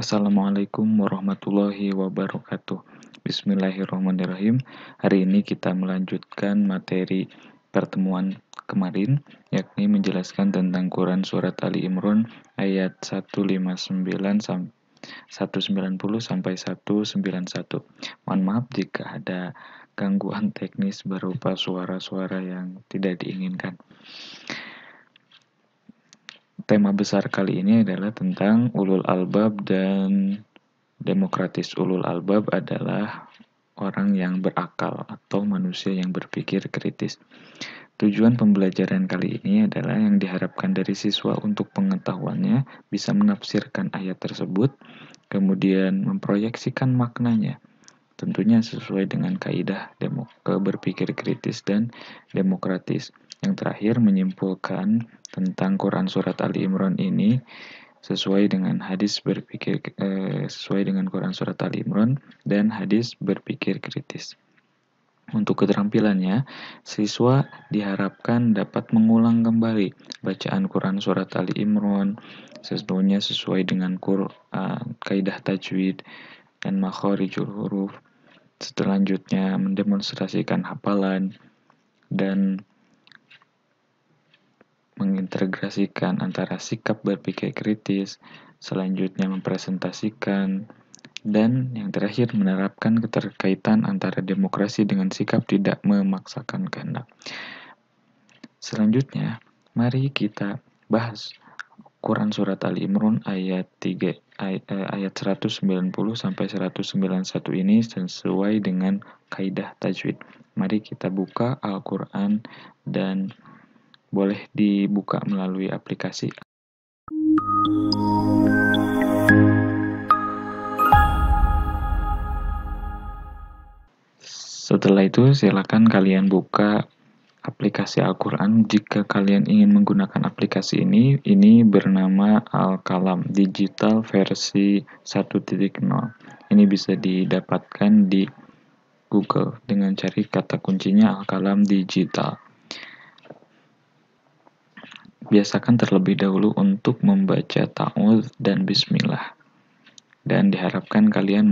Assalamualaikum warahmatullahi wabarakatuh. Bismillahirrahmanirrahim. Hari ini kita melanjutkan materi pertemuan kemarin, yakni menjelaskan tentang Quran Surat Ali Imran ayat 190 sampai 191. Mohon maaf jika ada gangguan teknis berupa suara-suara yang tidak diinginkan. Tema besar kali ini adalah tentang ulul albab dan demokratis. Ulul albab adalah orang yang berakal atau manusia yang berpikir kritis. Tujuan pembelajaran kali ini adalah yang diharapkan dari siswa untuk pengetahuannya bisa menafsirkan ayat tersebut, kemudian memproyeksikan maknanya. Tentunya sesuai dengan kaidah berpikir kritis dan demokratis. Yang terakhir menyimpulkan tentang Quran Surat Ali Imran ini sesuai dengan Quran Surat Ali Imran dan hadis berpikir kritis. Untuk keterampilannya, siswa diharapkan dapat mengulang kembali bacaan Quran Surat Ali Imran sesuai dengan kaidah tajwid dan makharijul huruf. Selanjutnya mendemonstrasikan hafalan dan mengintegrasikan antara sikap berpikir kritis, selanjutnya mempresentasikan, dan yang terakhir menerapkan keterkaitan antara demokrasi dengan sikap tidak memaksakan kehendak. Selanjutnya, mari kita bahas Quran Surat Ali Imran ayat 190 sampai 191 ini sesuai dengan kaidah tajwid. Mari kita buka Al-Quran dan boleh dibuka melalui aplikasi. Setelah itu silakan kalian buka aplikasi Al-Quran. Jika kalian ingin menggunakan aplikasi ini bernama Al-Kalam Digital versi 1.0. Ini bisa didapatkan di Google dengan cari kata kuncinya Al-Kalam Digital. Biasakan terlebih dahulu untuk membaca ta'awudz dan bismillah. Dan diharapkan kalian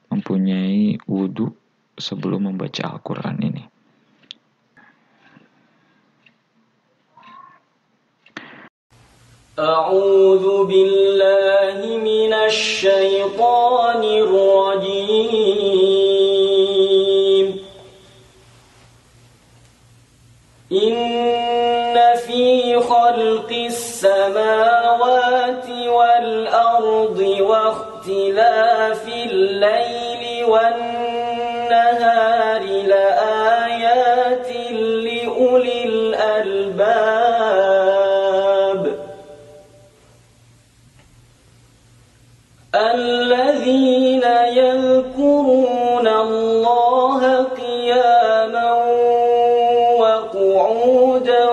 mempunyai wudhu sebelum membaca Al-Quran ini. أعوذ بالله من الشيطان الرجيم إن في خلق السماوات والأرض واختلاف الليل والنهار لآيات لأولي الألباب الذين يذكرون الله قياما وقعودا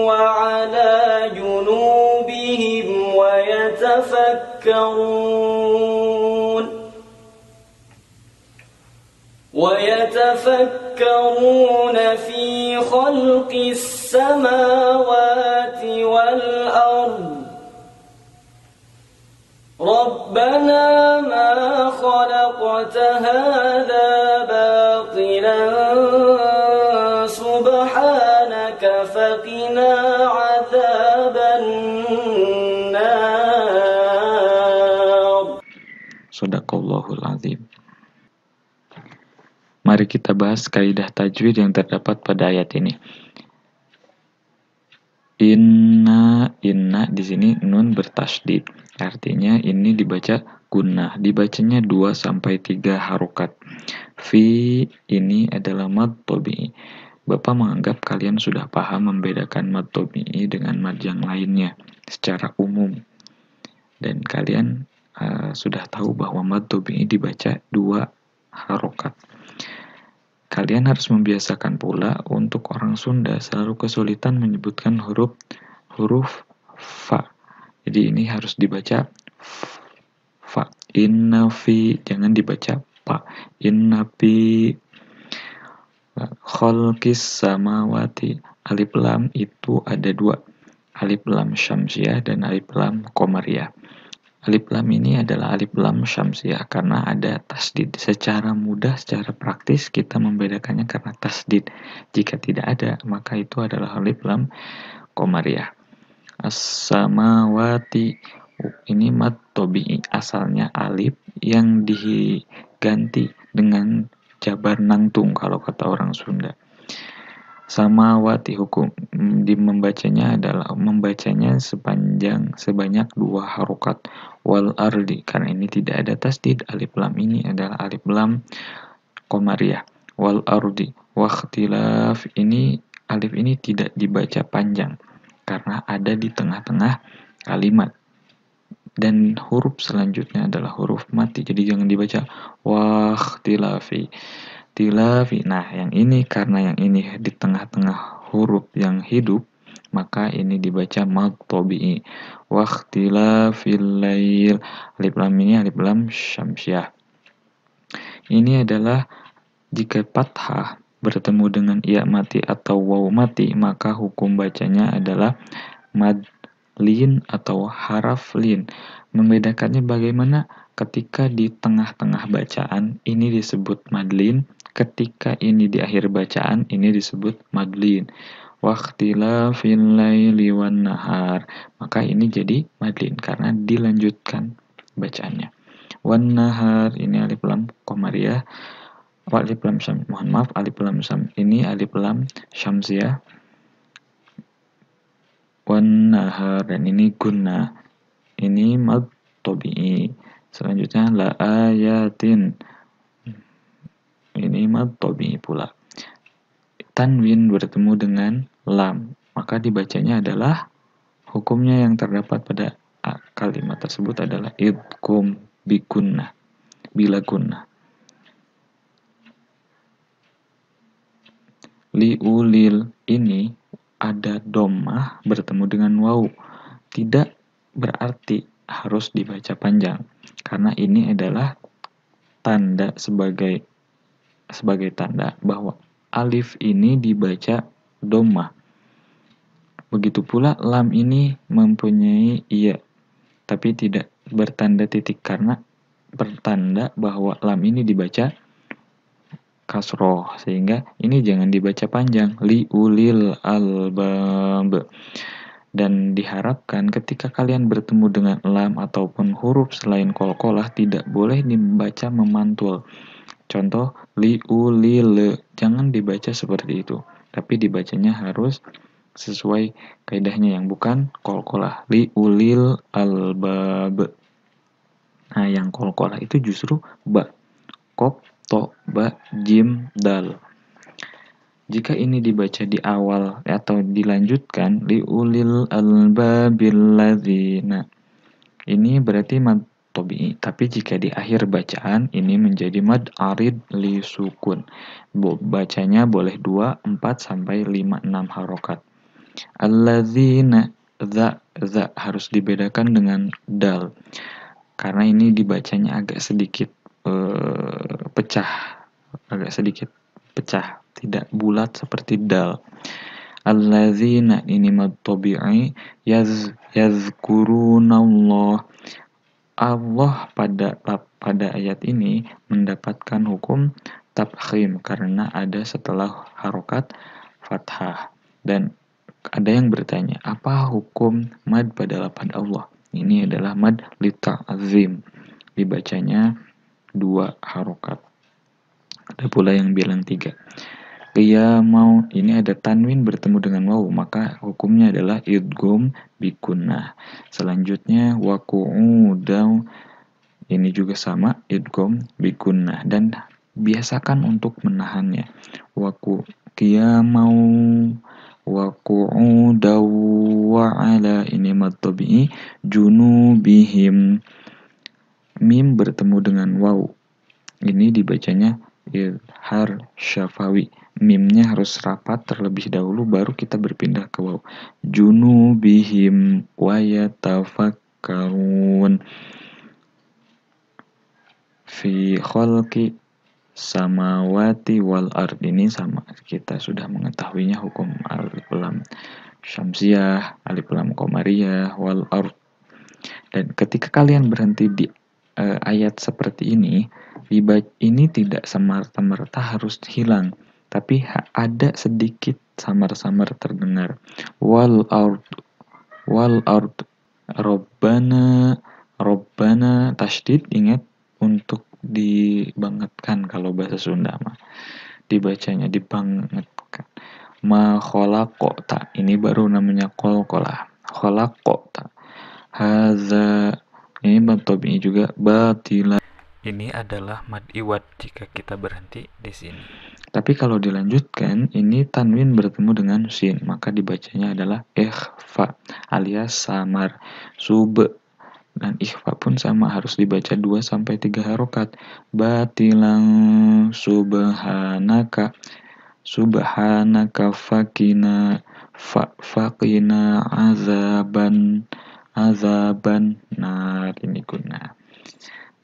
وعلى جنوبهم ويتفكرون في خلق السماوات والأرض ربنا ما خلقت هذا باطلا سبحانك فقنا عذاب النار. Shadaqallahul azim. Mari kita bahas kaidah tajwid yang terdapat pada ayat ini. Inna di sini nun bertasydid. Artinya ini dibaca gunnah. Dibacanya 2 sampai 3 harokat. Fi ini adalah mad tabi'i. Bapak menganggap kalian sudah paham membedakan mad tabi'i dengan mad yang lainnya secara umum. Dan kalian sudah tahu bahwa mad tabi'i dibaca 2 harokat. Kalian harus membiasakan pula untuk orang Sunda selalu kesulitan menyebutkan huruf fa. Jadi ini harus dibaca fa. Inna fi, jangan dibaca pa. Inna fi khalqis samawati. Alif lam itu ada 2. Alif lam syamsiyah dan alif lam qamariyah. Alif lam ini adalah alif lam syamsiah karena ada tasdid. Secara mudah, secara praktis kita membedakannya karena tasdid. Jika tidak ada, maka itu adalah alif lam qamariyah. As-samawati, ini mad tobi'i, asalnya alif yang diganti dengan jabar nangtung kalau kata orang Sunda. Samawati, hukum membacanya sebanyak 2 harokat. Wal ardi, karena ini tidak ada tasdid, alif lam ini adalah alif lam qamariyah. Wal ardi wakhtilaf, ini alif ini tidak dibaca panjang karena ada di tengah-tengah kalimat. Dan huruf selanjutnya adalah huruf mati, jadi jangan dibaca wakhtilafi. Tilafi. Nah, yang ini karena yang ini di tengah-tengah huruf yang hidup, maka ini dibaca mad tobi'i. Wakhtilafil lail. Alif lam ini alif lam syamsiah. Ini adalah jika fathah bertemu dengan ya mati atau waw mati, maka hukum bacanya adalah mad lin atau haraf lin. Membedakannya bagaimana? Ketika di tengah-tengah bacaan ini disebut madlin, ketika ini di akhir bacaan ini disebut madlin. Wakhtilafil laili wan nahar, maka ini jadi madlin karena dilanjutkan bacaannya. Wan nahar, ini alif lam qamariyah. Alif lam syam, mohon maaf, alif lam syam ini alif lam syamsiah. Wan nahar, dan ini gunnah. Ini mad tobi'i. Selanjutnya la ayatin. Ini mad tobi'i pula. Tanwin bertemu dengan lam, maka dibacanya adalah hukumnya yang terdapat pada kalimat tersebut adalah idgham bigunnah, bila gunnah. Liulil, ini ada dhammah bertemu dengan waw. Tidak berarti harus dibaca panjang karena ini adalah tanda sebagai tanda bahwa alif ini dibaca dhammah. Begitu pula lam ini mempunyai iya tapi tidak bertanda titik karena bertanda bahwa lam ini dibaca kasroh, sehingga ini jangan dibaca panjang. Liulil albab. Dan diharapkan ketika kalian bertemu dengan lam ataupun huruf selain qalqalah tidak boleh dibaca memantul. Contoh liulil, jangan dibaca seperti itu, tapi dibacanya harus sesuai kaidahnya yang bukan qalqalah. Liulil albab. Nah, yang qalqalah itu justru ba, qaf, to, ba, jim, dal. Jika ini dibaca di awal atau dilanjutkan liulil albabil ladzina, ini berarti mad tobi'i. Tapi jika di akhir bacaan ini menjadi mad arid li sukun. Bacanya boleh 2, 4 sampai 5, 6 harokat. Alladzina, za harus dibedakan dengan dal karena ini dibacanya agak sedikit pecah, tidak bulat seperti dal. Alladzina, ini mad tabi'i. Yazkurunallah, Allah pada ayat ini mendapatkan hukum tafkhim karena ada setelah harokat fathah. Dan ada yang bertanya, apa hukum mad pada lafaz Allah? Ini adalah mad li ta'zim, dibacanya 2 harokat. Ada pula yang bilang 3. Qiyamau, ini ada tanwin bertemu dengan waw, maka hukumnya adalah idgham bigunnah. Selanjutnya wa qu'udaw, ini juga sama idgham bigunnah dan biasakan untuk menahannya. Wa qiyamau wa qu'udaw wa ala, ini mad tabi'i. Junubihim, mim bertemu dengan waw, ini dibacanya izhar syafawi. Mimnya harus rapat terlebih dahulu baru kita berpindah ke waw. Junubihim wa yatafakkarun fi khalqi samawati wal ard. Ini sama, kita sudah mengetahuinya hukum alif lam syamsiah, alif lam qamariyah, wal ard. Dan ketika kalian berhenti di ayat seperti ini tidak semerta-merta harus hilang, tapi ada sedikit samar-samar terdengar. Wal ard Robbana tasydid, ingat untuk dibangetkan kalau bahasa Sunda mah. Dibacanya dibangetkan. Ma khalaqta, ini baru namanya qalqalah. Khalaqta. Haza, ini mad tabi'i juga, batila. Ini adalah mad iwad jika kita berhenti di sini. Tapi kalau dilanjutkan, ini tanwin bertemu dengan sin, maka dibacanya adalah ikhfa alias samar. Sub dan ikhfa pun sama, harus dibaca 2-3 harokat. Batilang subhanaka fakina azaban nar. Ini guna.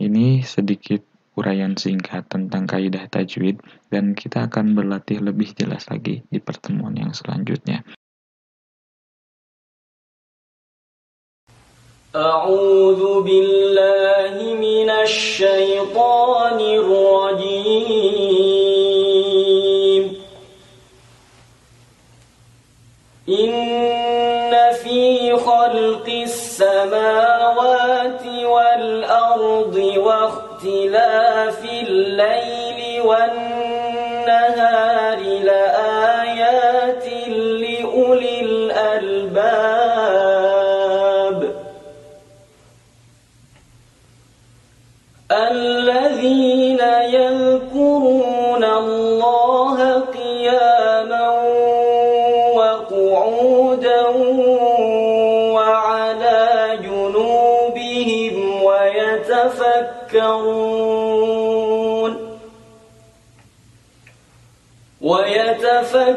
Ini sedikit uraian singkat tentang kaidah tajwid, dan kita akan berlatih lebih jelas lagi di pertemuan yang selanjutnya. A'udzu billahi minasy syaithanir rajim. Inna fi khalqis samawati wal ardi wa ikhtilafil laili wan nahari la ayatin li ulil albab alladzina yadhkuruna Allaha qiyaman wa qu'udan wa 'ala junubihim wa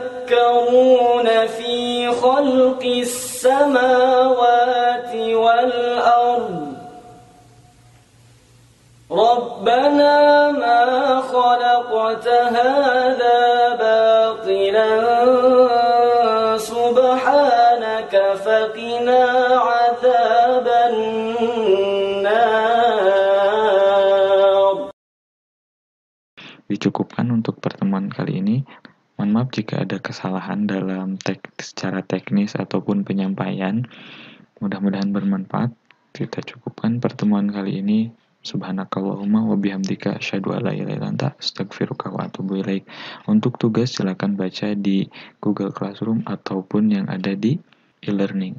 يتفكرون في خلق السماوات والأرض ربنا ما خلقت هذا باطلا سبحانك فقنا عذاب النار. Dicukupkan untuk pertemuan kali ini. Mohon maaf jika ada kesalahan dalam secara teknis ataupun penyampaian. Mudah-mudahan bermanfaat. Kita cukupkan pertemuan kali ini. Subhanakallahumma wa bihamdika asyhadu an la ilaha illa anta astaghfiruka wa atubu ilaik. Untuk tugas silakan baca di Google Classroom ataupun yang ada di e-learning.